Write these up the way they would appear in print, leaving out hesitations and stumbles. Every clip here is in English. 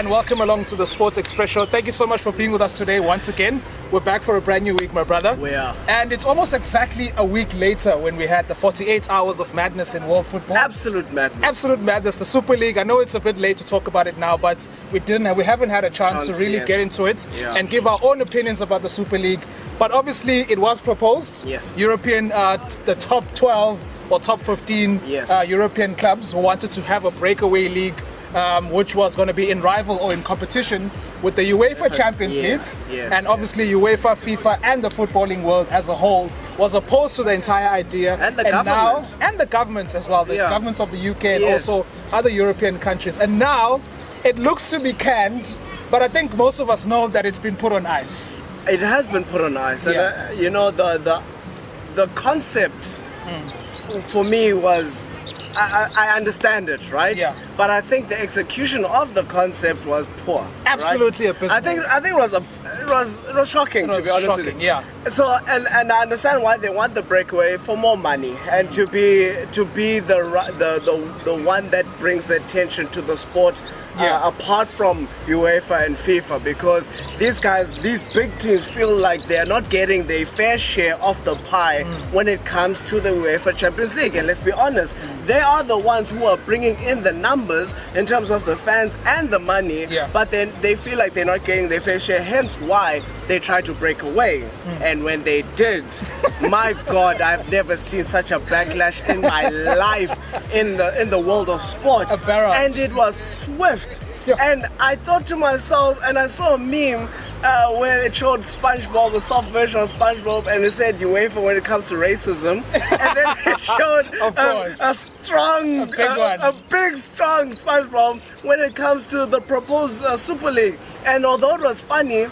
and welcome along to the Sports Express Show. Thank you so much for being with us today once again. We're back for a brand new week, my brother. We are. And it's almost exactly a week later when we had the 48 hours of madness in world football. Absolute madness. Absolute madness. The Super League. I know it's a bit late to talk about it now, but we haven't had a chance to really get into it and give our own opinions about the Super League. But obviously, it was proposed. Yes. European, the top 12 or top 15 European clubs wanted to have a breakaway league, which was going to be in rival or in competition with the Uefa Champions League. And obviously UEFA, FIFA and the footballing world as a whole was opposed to the entire idea. And the government. And the governments as well, the governments of the UK and also other European countries. And now it looks to be canned, but I think most of us know that it's been put on ice. It has been put on ice. And you know, the concept for me was, I understand it, right? Yeah. But I think the execution of the concept was poor. Absolutely right? abysmal. I think it was shocking, to be honest with you. Yeah. So and I understand why they want the breakaway, for more money and to be the one that brings the attention to the sport. Apart from UEFA and FIFA, because these big teams feel like they are not getting their fair share of the pie when it comes to the UEFA Champions League. And let's be honest, they are the ones who are bringing in the numbers in terms of the fans and the money, but then they feel like they're not getting their fair share, hence why they try to break away. And when they did, my God, I've never seen such a backlash in my life in the world of sport. A barrage. And it was swift. And I thought to myself, and I saw a meme where it showed SpongeBob, a soft version of SpongeBob, and it said UEFA when it comes to racism. And then it showed a big, strong SpongeBob when it comes to the proposed Super League. And although it was funny,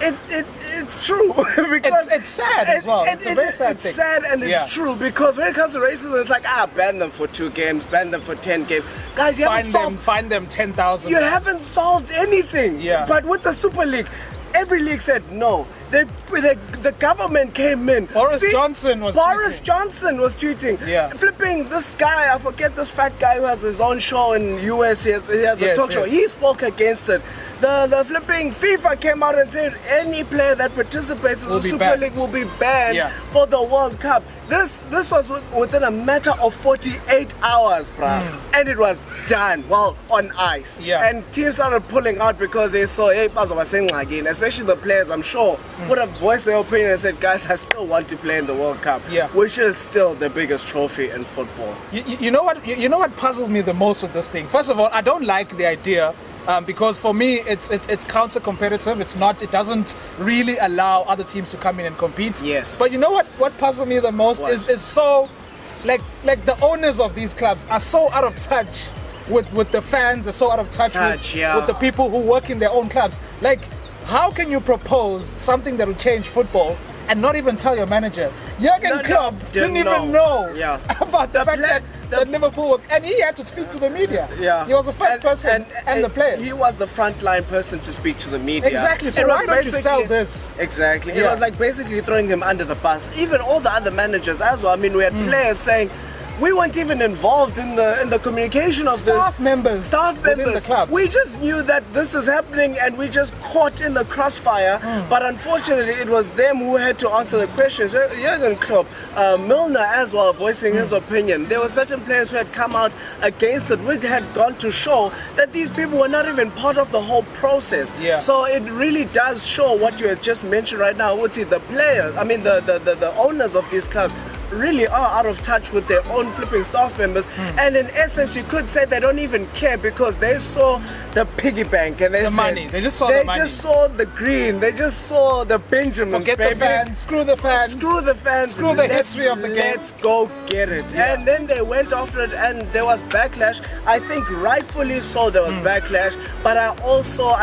it's true. Because it's sad as well. It's a very sad thing. It's sad and it's true, because when it comes to racism, it's like, ban them for 2 games, ban them for 10 games. Guys, you find them 10,000. You haven't solved anything. Yeah. But with the Super League, every league said no. The government came in. Boris Johnson was tweeting. Yeah. Flipping this guy, I forget this fat guy who has his own show in US. He has a talk show. He spoke against it. The flipping FIFA came out and said any player that participates in the Super League will be banned for the World Cup. This was within a matter of 48 hours, bruh. And it was done, well, on ice. And teams started pulling out because they saw, hey, again, especially the players, I'm sure, would have voiced their opinion and said, guys, I still want to play in the World Cup, which is still the biggest trophy in football. You know what puzzles me the most with this thing? First of all, I don't like the idea. Because for me, it's counter-competitive. It doesn't really allow other teams to come in and compete. Yes. But you know what puzzles me the most is so, like the owners of these clubs are so out of touch with the fans. They're so out of touch with the people who work in their own clubs. Like, how can you propose something that will change football and not even tell your manager? Jurgen Klopp didn't even know about the fact that Liverpool worked, and he had to speak to the media. He was the first person and the players. He was the frontline person to speak to the media. Exactly. So why don't you sell this? Exactly. It was like basically throwing him under the bus. Even all the other managers as well. I mean, we had players saying, we weren't even involved in the communication of staff members within the club. We just knew that this is happening and we just caught in the crossfire. But unfortunately, it was them who had to answer the questions. Jurgen Klopp, Milner as well, voicing his opinion. There were certain players who had come out against it, which had gone to show that these people were not even part of the whole process. So it really does show what you had just mentioned right now, Uti. The players, I mean the owners of these clubs really are out of touch with their own flipping staff members, and in essence you could say they don't even care because they saw the piggy bank and the money. They just saw the money. They just saw the green. They just saw the Benjamins. Forget the fans. Screw the fans. Screw the fans. Screw the history of the game. Let's go get it. And then they went after it, and there was backlash. I think rightfully so there was backlash, but I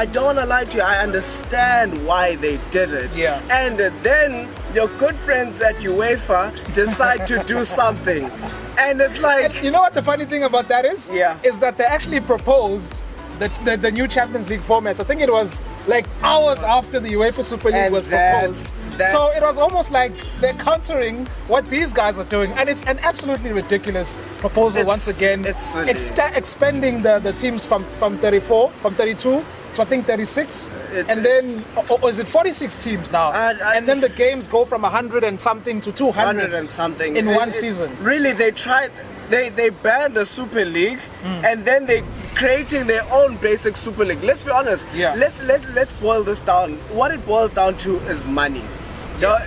don't want to lie to you, I understand why they did it. And then your good friends at UEFA decide to do something. And it's like... And you know what the funny thing about that is? Is that they actually proposed the new Champions League formats. I think it was like hours after the UEFA Super League was proposed. So it was almost like they're countering what these guys are doing, and it's an absolutely ridiculous proposal. Once again, it's expanding the teams from 32 to I think 36, and then or is it 46 teams now? And then the games go from 100 and something to 200 and something in one season. Really, they tried. They banned the Super League, and then they creating their own basic Super League. Let's be honest. Yeah. Let's boil this down. What it boils down to is money.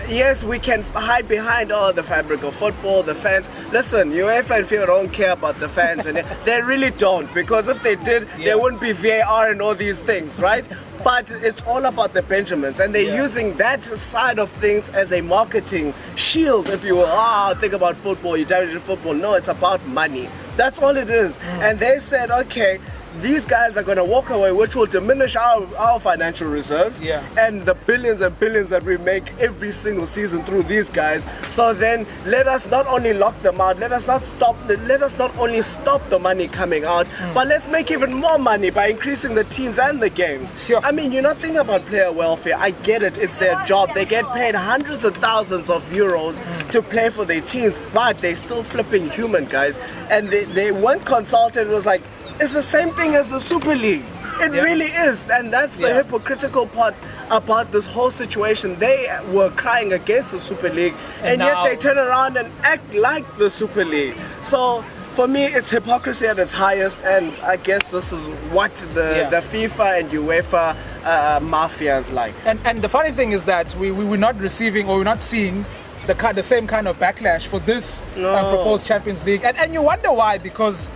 Yes, we can hide behind the fabric of football, the fans. Listen, UEFA and FIFA don't care about the fans, and they really don't, because if they did, there wouldn't be VAR and all these things, right? But it's all about the Benjamins, and they're using that side of things as a marketing shield, if you will. Think about football, you dive into football. No, it's about money. That's all it is. And they said, okay, these guys are going to walk away, which will diminish our financial reserves and the billions and billions that we make every single season through these guys. So then let us not only lock them out, let us not only stop the money coming out, but let's make even more money by increasing the teams and the games. I mean, you're not thinking about player welfare. I get it, it's their job. They get paid hundreds of thousands of euros to play for their teams, but they're still flipping human, guys. And they weren't consulted. It was like, it's the same thing as the Super League. It really is, and that's the hypocritical part about this whole situation. They were crying against the Super League, and yet they turn around and act like the Super League. So for me, it's hypocrisy at its highest, and I guess this is what the FIFA and UEFA mafia is like. And the funny thing is that we're not receiving, or we're not seeing the same kind of backlash for this proposed Champions League, and you wonder why, because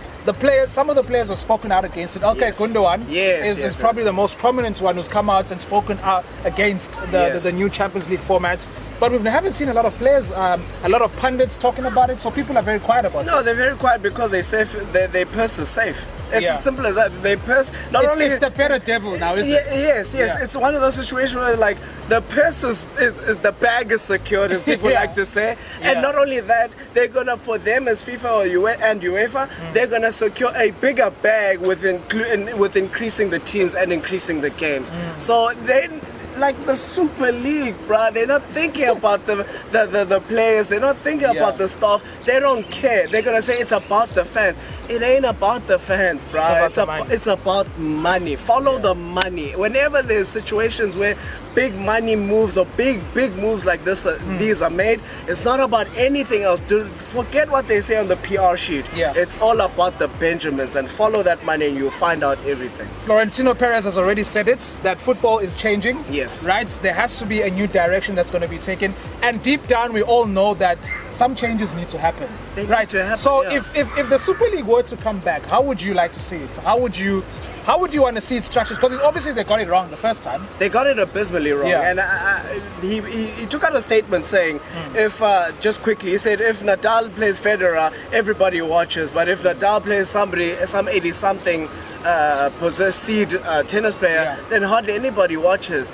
some of the players have spoken out against it. Okay, Gundogan is probably the most prominent one who's come out and spoken out against the new Champions League format. But we haven't seen a lot of players, a lot of pundits talking about it, so people are very quiet about it. No, they're very quiet because their purse is safe. It's as simple as that. Their purse, it's the better devil now, isn't it? Yes. It's one of those situations where like the purse is the bag is secured, as people like to say. And not only that, they're gonna, for them as FIFA or UEFA, they're gonna secure a bigger bag with increasing the teams and increasing the games. So like the Super League, bruh, they're not thinking about the players, they're not thinking about the staff, they don't care. They're gonna say it's about the fans. It ain't about the fans, bruh. It's about money. Follow the money. Whenever there's situations where big money moves or big moves like this, these are made, it's not about anything else. Forget what they say on the PR sheet. It's all about the Benjamins, and follow that money and you'll find out everything. Florentino Perez has already said it, that football is changing. Yes. Right? There has to be a new direction that's going to be taken. And deep down, we all know that some changes need to happen. They need to happen, so if the Super League were to come back, how would you like to see it? How would you want to see it structured? Because obviously they got it wrong the first time. They got it abysmally wrong. And he took out a statement saying, if just quickly, he said, if Nadal plays Federer, everybody watches. But if Nadal plays some 80-something possessed seed tennis player, then hardly anybody watches.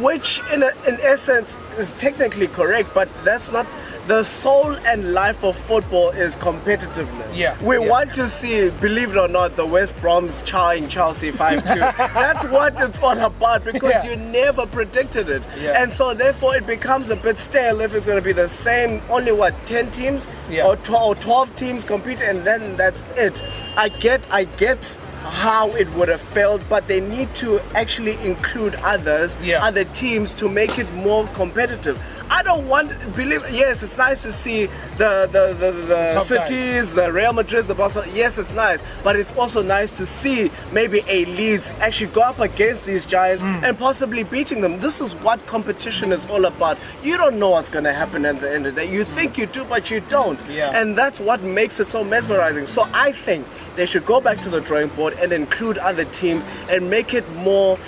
Which in essence is technically correct, but that's not. The soul and life of football is competitiveness. We want to see, believe it or not, the West Brom's chowing Chelsea 5-2. That's what it's all about, because you never predicted it. And so therefore it becomes a bit stale if it's going to be the same, only 10 teams or 12 teams compete, and then that's it. I get how it would have failed, but they need to actually include other teams to make it more competitive. I don't want, yes, it's nice to see the cities, the Real Madrid, the Barcelona. Yes, it's nice, but it's also nice to see maybe a Leeds actually go up against these giants and possibly beating them. This is what competition is all about. You don't know what's going to happen at the end of the day. You think you do, but you don't. And that's what makes it so mesmerizing. So I think they should go back to the drawing board and include other teams and make it more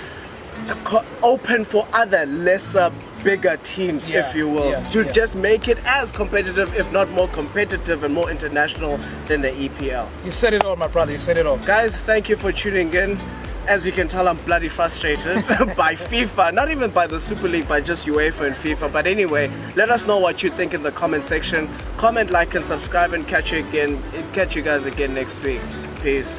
open for other lesser, bigger teams, if you will, to just make it as competitive, if not more competitive and more international than the EPL. You've said it all, my brother. You've said it all. Guys, thank you for tuning in. As you can tell, I'm bloody frustrated by FIFA, not even by the Super League, by just UEFA and FIFA. But anyway, let us know what you think in the comment section. Comment, like, and subscribe, and catch you guys again next week. Peace.